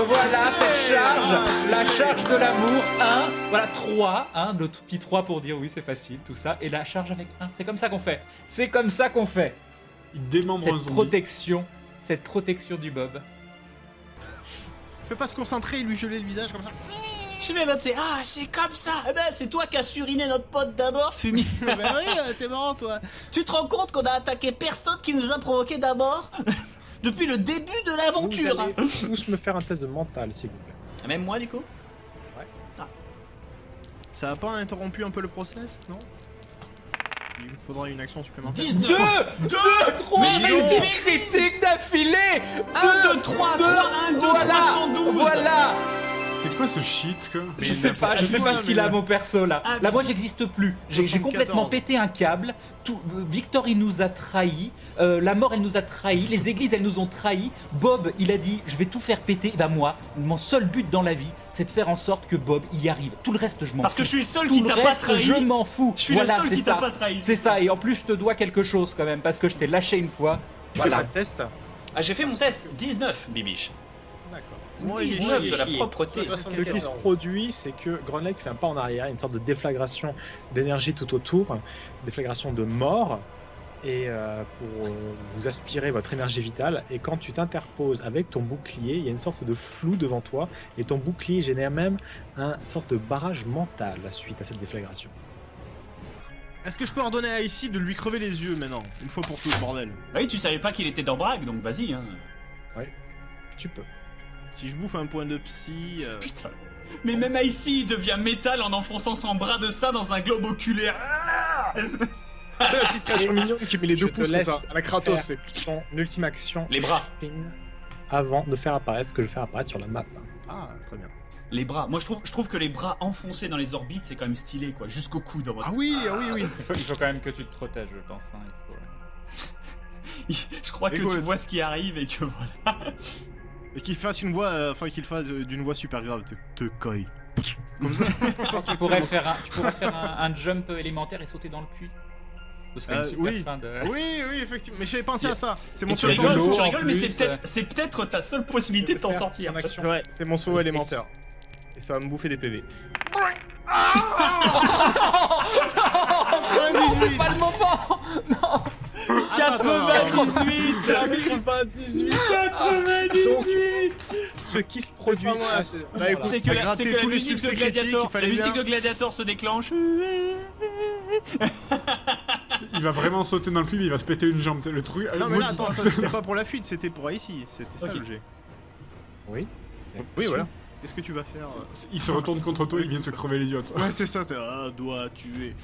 Speaker 5: voilà cette charge, la charge de l'amour, 1, voilà 3, le petit 3 pour dire oui c'est facile, tout ça, et la charge avec 1, c'est comme ça qu'on fait,
Speaker 4: Il démembre un
Speaker 5: cette protection du Bob.
Speaker 3: Je peux pas se concentrer et lui geler le visage comme ça.
Speaker 2: Je sais bien l'autre c'est ah c'est comme ça. Eh ben c'est toi qui as suriné notre pote d'abord, Fumi.
Speaker 3: Bah oui, t'es marrant toi.
Speaker 2: Tu te rends compte qu'on a attaqué personne qui nous a provoqué d'abord depuis le début de
Speaker 6: Vous
Speaker 2: l'aventure.
Speaker 6: allez tous me faire un test de mental, s'il vous plaît.
Speaker 2: Même moi du coup.
Speaker 3: Ça a pas interrompu un peu le process, non? Il me faudra une action supplémentaire.
Speaker 2: 19 2 3
Speaker 5: critiques d'affilée,
Speaker 2: 1 2 3 3 1 2 312.
Speaker 5: Voilà.
Speaker 4: C'est quoi ce shit, quoi?
Speaker 5: Je sais pas ce qu'il a mon perso là.
Speaker 2: Ah,
Speaker 5: Là moi j'existe plus. J'ai
Speaker 3: 74.
Speaker 5: complètement pété un câble. Victor il nous a trahis. La mort elle nous a trahis. Les églises elles nous ont trahis. Bob il a dit je vais tout faire péter. Et bah moi mon seul but dans la vie c'est de faire en sorte que Bob y arrive. Tout le reste je m'en fous.
Speaker 2: Parce que je suis le seul
Speaker 5: Tout
Speaker 2: qui
Speaker 5: le
Speaker 2: t'a pas
Speaker 5: reste,
Speaker 2: trahi.
Speaker 5: je m'en fous.
Speaker 2: Je suis
Speaker 5: Voilà,
Speaker 2: le seul
Speaker 5: c'est
Speaker 2: qui t'a
Speaker 5: ça.
Speaker 2: pas trahi.
Speaker 5: C'est ça et en plus je te dois quelque chose quand même parce que je t'ai lâché une fois.
Speaker 6: Tu fais
Speaker 5: Voilà.
Speaker 6: pas de test?
Speaker 2: Ah j'ai fait mon test 19 bibiche.
Speaker 6: D'accord.
Speaker 3: Moi,
Speaker 2: 19 de la
Speaker 6: chier.
Speaker 2: propreté.
Speaker 6: Ce qui se produit, c'est que Grandlek fait un pas en arrière, une sorte de déflagration d'énergie tout autour, déflagration de mort, et pour vous aspirer votre énergie vitale. Et quand tu t'interposes avec ton bouclier, il y a une sorte de flou devant toi, et ton bouclier génère même une sorte de barrage mental suite à cette déflagration.
Speaker 3: Est-ce que je peux ordonner à Ici de lui crever les yeux maintenant, une fois pour toutes, bordel?
Speaker 2: Bah oui tu savais pas qu'il était dans Bragg donc vas-y hein.
Speaker 6: Tu peux.
Speaker 3: Si je bouffe un point de psy...
Speaker 2: Putain. Mais même ici il devient métal en enfonçant son bras de ça dans un globe oculaire. Ah
Speaker 3: C'est la petite créature mignonne qui met les
Speaker 6: Je
Speaker 3: deux
Speaker 6: te
Speaker 3: pouces comme
Speaker 6: laisse
Speaker 3: ça. À la Kratos,
Speaker 6: faire
Speaker 3: c'est...
Speaker 6: ton ultime action
Speaker 2: Les bras.
Speaker 6: avant de faire apparaître ce que je fais apparaître sur la map.
Speaker 3: Ah, très bien.
Speaker 2: Les bras. Moi je trouve que les bras enfoncés dans les orbites c'est quand même stylé quoi. Jusqu'au coude en mode.
Speaker 3: Ah oui, ah oui, oui.
Speaker 5: Il faut quand même que tu te protèges je pense. Hein.
Speaker 2: Je crois que
Speaker 3: Écoute.
Speaker 2: tu vois ce qui arrive et que voilà.
Speaker 3: Et qu'il fasse une voix, enfin qu'il fasse d'une voix super grave, te coille. Comme ça.
Speaker 5: Tu pourrais faire un jump élémentaire et sauter dans le puits. Ce serait une super
Speaker 3: oui.
Speaker 5: fin de...
Speaker 3: Oui, oui, effectivement. Mais j'avais pensé à ça. C'est mon
Speaker 2: Et tu
Speaker 3: seul
Speaker 2: rigoles,
Speaker 5: en
Speaker 2: tu rigoles, mais
Speaker 5: plus,
Speaker 2: c'est peut-être ta seule possibilité de t'en sortir.
Speaker 3: C'est vrai, c'est mon saut élémentaire. Et ça va me bouffer des PV.
Speaker 5: Non, c'est pas le moment. Non.
Speaker 2: 98
Speaker 6: 98. Donc, ce qui se produit
Speaker 3: pas moi,
Speaker 6: à
Speaker 3: c'est-
Speaker 6: ce
Speaker 3: Bah,
Speaker 6: moment-là,
Speaker 3: écoute,
Speaker 2: C'est que,
Speaker 3: T'as
Speaker 2: la,
Speaker 3: gratté
Speaker 2: c'est que
Speaker 3: tous
Speaker 2: la
Speaker 3: les
Speaker 2: musique de
Speaker 3: succès critiques,
Speaker 2: Gladiator,
Speaker 3: il fallait
Speaker 2: la musique
Speaker 3: bien.
Speaker 2: de Gladiator se déclenche.
Speaker 4: Il va vraiment sauter dans le pub, il va se péter une jambe. Le truc.
Speaker 3: Non, mais là,
Speaker 4: maudit.
Speaker 3: attends, ça c'était pas pour la fuite, c'était pour ici. C'était ça
Speaker 2: Ok.
Speaker 3: le jet.
Speaker 6: Oui.
Speaker 3: Oui, voilà. Qu'est-ce que tu vas faire
Speaker 4: Il se retourne contre toi, il vient te crever les yeux. Toi.
Speaker 3: Ouais, c'est ça, t'es doigt tuer.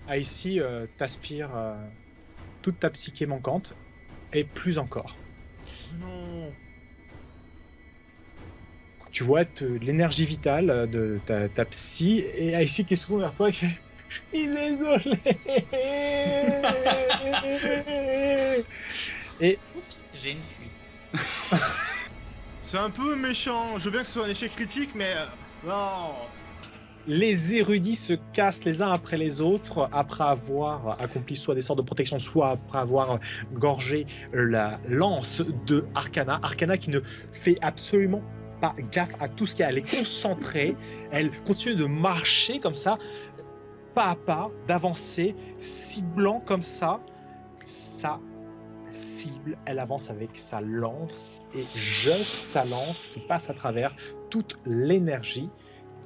Speaker 6: Ah, ici, t'aspires toute ta psyché manquante, et plus encore.
Speaker 3: Non.
Speaker 6: Tu vois l'énergie vitale de ta psy, et ici qui se tourne vers toi et qui fait « Je suis désolé !» Et
Speaker 5: Oups, j'ai une fuite.
Speaker 3: C'est un peu méchant. Je veux bien que ce soit un échec critique, mais non.
Speaker 6: les érudits se cassent les uns après les autres après avoir accompli soit des sortes de protection, soit après avoir gorgé la lance de Arcana. Arcana qui ne fait absolument pas gaffe à tout ce qu'il y a. Elle est concentrée, elle continue de marcher comme ça, pas à pas, d'avancer, ciblant comme ça sa cible. Elle avance avec sa lance et jette sa lance qui passe à travers toute l'énergie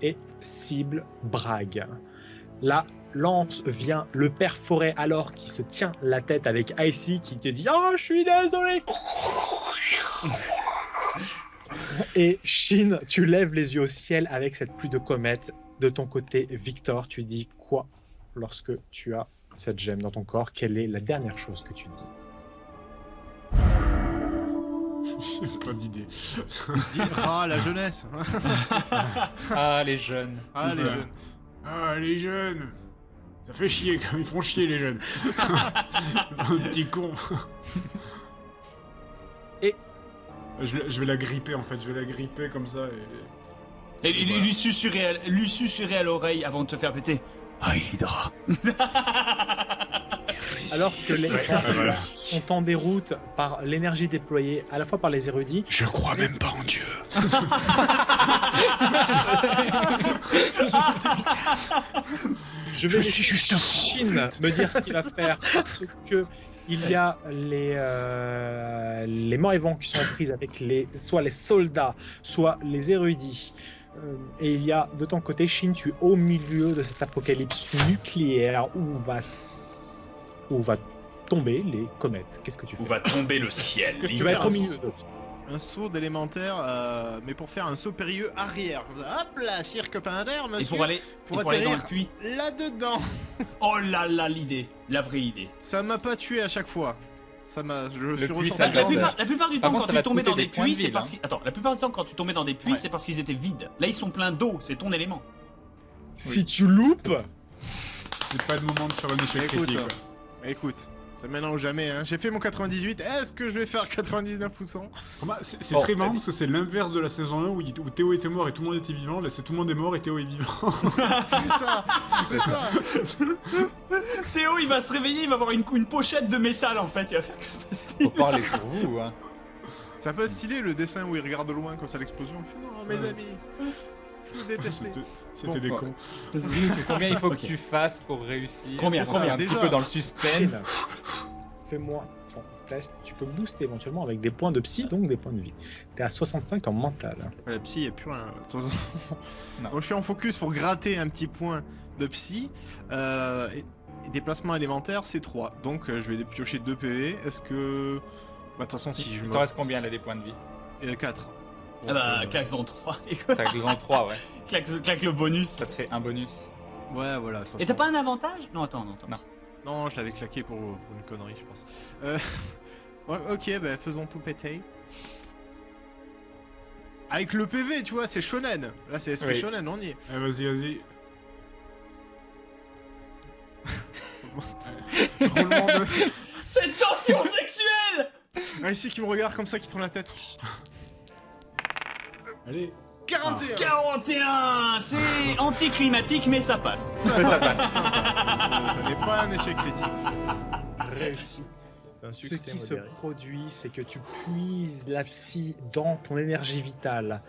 Speaker 6: et cible Bragg. La lance vient le perforer alors qu'il se tient la tête avec Icy qui te dit « Oh, je suis désolé !» Et Shin, tu lèves les yeux au ciel avec cette pluie de comètes. De ton côté, Victor, tu dis quoi lorsque tu as cette gemme dans ton corps? Quelle est la dernière chose que tu dis?
Speaker 4: J'ai pas d'idée.
Speaker 3: Ah, la jeunesse.
Speaker 5: Ah, les jeunes.
Speaker 3: Ah, les
Speaker 4: Ouais.
Speaker 3: jeunes.
Speaker 4: Ah, les jeunes. Ça fait chier, ils font chier les jeunes. Un petit con. Je vais la gripper en fait, je vais la gripper comme ça et...
Speaker 2: Et
Speaker 4: voilà.
Speaker 2: lui susurrer à l'oreille avant de te faire péter. Ah, Hydra.
Speaker 6: Alors que les
Speaker 4: voilà.
Speaker 6: sont en déroute par l'énergie déployée à la fois par les érudits.
Speaker 1: Je crois même pas en Dieu.
Speaker 6: Je vais
Speaker 1: suis juste un fou,
Speaker 6: Chine me dire ce qu'il va faire parce que il y a les morts vivants qui sont en prise avec soit les soldats, soit les érudits. Et il y a de ton côté, Chine, tu es au milieu de cet apocalypse nucléaire où va tomber les comètes. Qu'est-ce que tu fais?
Speaker 2: Où va tomber le ciel.
Speaker 3: Est-ce que je
Speaker 6: Tu vas être au
Speaker 3: fais
Speaker 6: milieu d'eux.
Speaker 3: un saut d'élémentaire, mais pour faire un saut périlleux arrière. Hop là, cirque pindère,
Speaker 2: Et
Speaker 3: monsieur.
Speaker 2: pour aller dans
Speaker 3: atterrir
Speaker 2: le puits.
Speaker 3: là-dedans.
Speaker 2: Oh là là, l'idée. La vraie idée.
Speaker 3: Ça m'a pas tué à chaque fois. Je suis
Speaker 5: puits,
Speaker 3: ressorti
Speaker 5: ça
Speaker 2: La
Speaker 5: va
Speaker 3: grandeur.
Speaker 2: plupart du
Speaker 5: Par
Speaker 2: temps,
Speaker 5: contre,
Speaker 2: quand
Speaker 5: ça
Speaker 2: tu
Speaker 5: va
Speaker 2: tombais
Speaker 5: te
Speaker 2: dans
Speaker 5: coûter
Speaker 2: des
Speaker 5: des points
Speaker 2: puits,
Speaker 5: de
Speaker 2: c'est
Speaker 5: vie,
Speaker 2: parce qu'ils... Attends, la plupart du temps, quand tu tombais dans des puits,
Speaker 5: Ouais.
Speaker 2: c'est parce qu'ils étaient vides. Là, ils sont pleins d'eau, c'est ton élément.
Speaker 6: Si tu loupes,
Speaker 4: C'est pas le moment de faire un échec
Speaker 3: Écoute,
Speaker 4: critique. quoi.
Speaker 3: Écoute, c'est maintenant ou jamais. Hein. J'ai fait mon 98. Est-ce que je vais faire 99 ou 100?
Speaker 4: C'est
Speaker 5: Bon,
Speaker 4: très marrant parce que c'est l'inverse de la saison 1 où Théo était mort et tout le monde était vivant. Là, c'est tout le monde est mort et Théo est vivant.
Speaker 3: C'est ça. C'est ça.
Speaker 2: Théo, il va se réveiller, il va avoir une pochette de métal en fait. Il va faire que se passe-t-il.
Speaker 5: Faut parler pour vous, hein.
Speaker 3: C'est un peu stylé le dessin où il regarde au loin comme ça l'explosion. Il fait non, mes
Speaker 4: Ouais.
Speaker 3: amis. Je vous détestais.
Speaker 4: C'était
Speaker 3: Bon,
Speaker 4: des
Speaker 5: ouais.
Speaker 4: cons.
Speaker 5: Combien il faut
Speaker 2: Ok.
Speaker 5: que tu fasses pour réussir?
Speaker 2: Combien,
Speaker 5: Ça met un
Speaker 3: déjà
Speaker 5: petit peu dans le
Speaker 6: Chine,
Speaker 5: suspense.
Speaker 6: fais-moi ton test. Tu peux booster éventuellement avec des points de psy, donc des points de vie. T'es à 65 en mental.
Speaker 3: La psy, il a plus rien.
Speaker 5: Non.
Speaker 3: Donc, je suis en focus pour gratter un petit point de psy. Et déplacement élémentaire, c'est 3. Donc je vais piocher 2 PV. Est-ce que. Bah, de toute façon, si je
Speaker 5: Il
Speaker 3: me.
Speaker 5: t'en reste combien là des points de vie?
Speaker 3: Et 4.
Speaker 2: Ah bah, claque en 3.
Speaker 5: T'as que en 3, ouais.
Speaker 2: claque le bonus.
Speaker 5: Ça te fait un bonus.
Speaker 3: Ouais, voilà. de toute
Speaker 2: Et t'as
Speaker 3: façon.
Speaker 2: pas un avantage? Non, attends, non.
Speaker 5: Non.
Speaker 3: Non, je l'avais claqué pour une connerie, je pense. Ouais, ok, bah faisons tout péter. Avec le PV, tu vois, c'est shonen. Là, c'est SP
Speaker 5: Oui.
Speaker 3: shonen, on y est.
Speaker 4: Ah, vas-y.
Speaker 3: Roulement de.
Speaker 2: Cette tension sexuelle.
Speaker 3: Ah, ici qui me regarde comme ça, qui tourne la tête.
Speaker 4: Allez.
Speaker 3: 41.
Speaker 2: 41. C'est anticlimatique, mais ça passe.
Speaker 3: Ça n'est pas un échec critique.
Speaker 6: Réussi.
Speaker 3: C'est un
Speaker 6: Ce
Speaker 3: succès
Speaker 6: qui se
Speaker 3: modéré.
Speaker 6: produit, c'est que tu puises la psy dans ton énergie vitale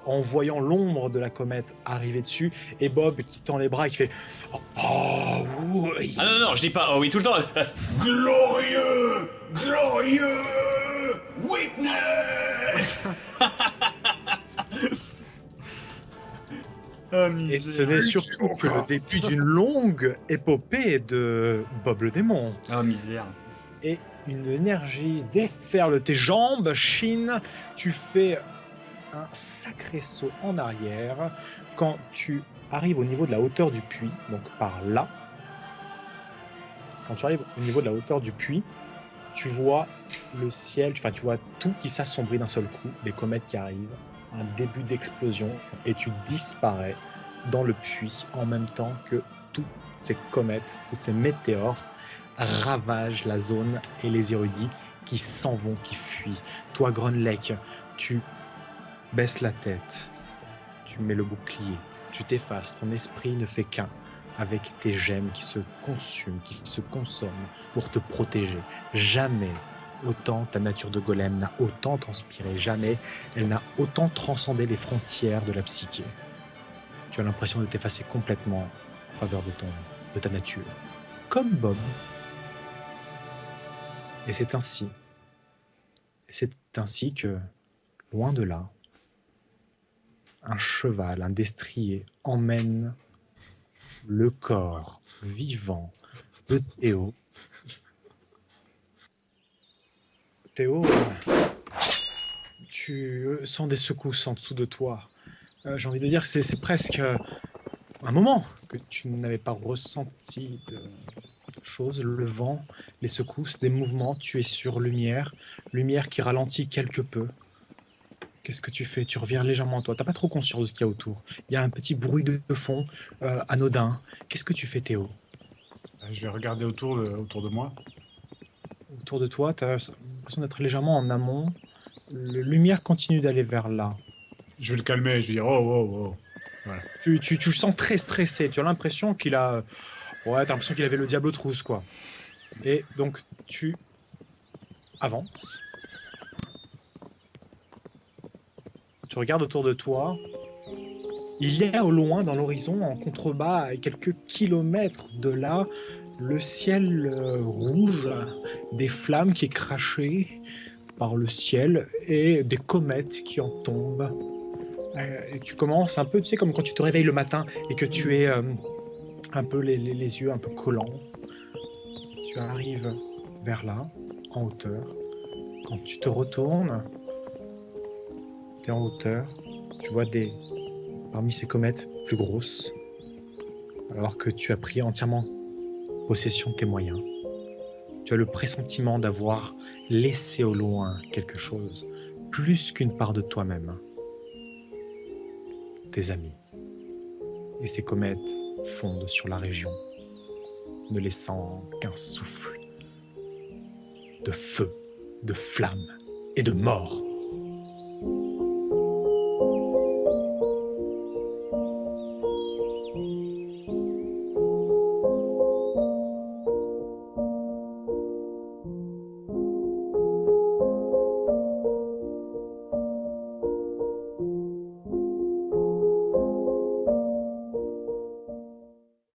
Speaker 6: en voyant l'ombre de la comète arriver dessus et Bob qui tend les bras et qui fait Oh oui.
Speaker 2: Ah non, je dis pas oh oui tout le temps. Glorieux, witness.
Speaker 6: Et ce n'est surtout que le début d'une longue épopée de Bob le démon.
Speaker 2: Oh misère.
Speaker 6: Et une énergie déferle tes jambes, Chine. Tu fais un sacré saut en arrière quand tu arrives au niveau de la hauteur du puits, donc par là. Quand tu arrives au niveau de la hauteur du puits, tu vois le ciel, tu vois tout qui s'assombrit d'un seul coup, les comètes qui arrivent, un début d'explosion, et tu disparais dans le puits en même temps que toutes ces comètes, tous ces météores ravagent la zone et les érudits qui s'en vont, qui fuient. Toi, Grunlake, tu baisses la tête, tu mets le bouclier, tu t'effaces, ton esprit ne fait qu'un avec tes gemmes qui se consument, qui se consomment pour te protéger. Jamais autant ta nature de golem n'a autant transpiré, jamais elle n'a autant transcendé les frontières de la psyché. Tu as l'impression de t'effacer complètement en faveur de ta nature. Comme Bob. Et c'est ainsi que, loin de là, un cheval, un destrier, emmène le corps vivant de Théo. Théo, tu sens des secousses en dessous de toi. J'ai envie de dire que c'est presque un moment que tu n'avais pas ressenti de choses. Le vent, les secousses, des mouvements, tu es sur lumière qui ralentit quelque peu. Qu'est-ce que tu fais? Tu reviens légèrement à toi. T'as pas trop conscience de ce qu'il y a autour. Il y a un petit bruit de fond anodin. Qu'est-ce que tu fais, Théo?
Speaker 4: Je vais regarder autour de moi.
Speaker 6: Autour de toi, tu as l'impression d'être légèrement en amont La lumière continue d'aller vers là.
Speaker 4: Je vais le calmer, je vais dire oh, oh, oh.
Speaker 6: Tu le sens très stressé. Tu as l'impression qu'il a... Ouais, t'as l'impression qu'il avait le diable aux trousses, quoi. Et donc, tu avances. Tu regardes autour de toi. Il y a au loin, dans l'horizon, en contrebas, à quelques kilomètres de là, le ciel rouge, des flammes qui crachaient par le ciel et des comètes qui en tombent. Et tu commences un peu, tu sais, comme quand tu te réveilles le matin et que tu es un peu les yeux un peu collants. Tu arrives vers là, en hauteur. Quand tu te retournes, tu es en hauteur, tu vois parmi ces comètes plus grosses, alors que tu as pris entièrement possession de tes moyens. Tu as le pressentiment d'avoir laissé au loin quelque chose, plus qu'une part de toi-même. Tes amis. Et ces comètes fondent sur la région, ne laissant qu'un souffle de feu, de flamme et de mort.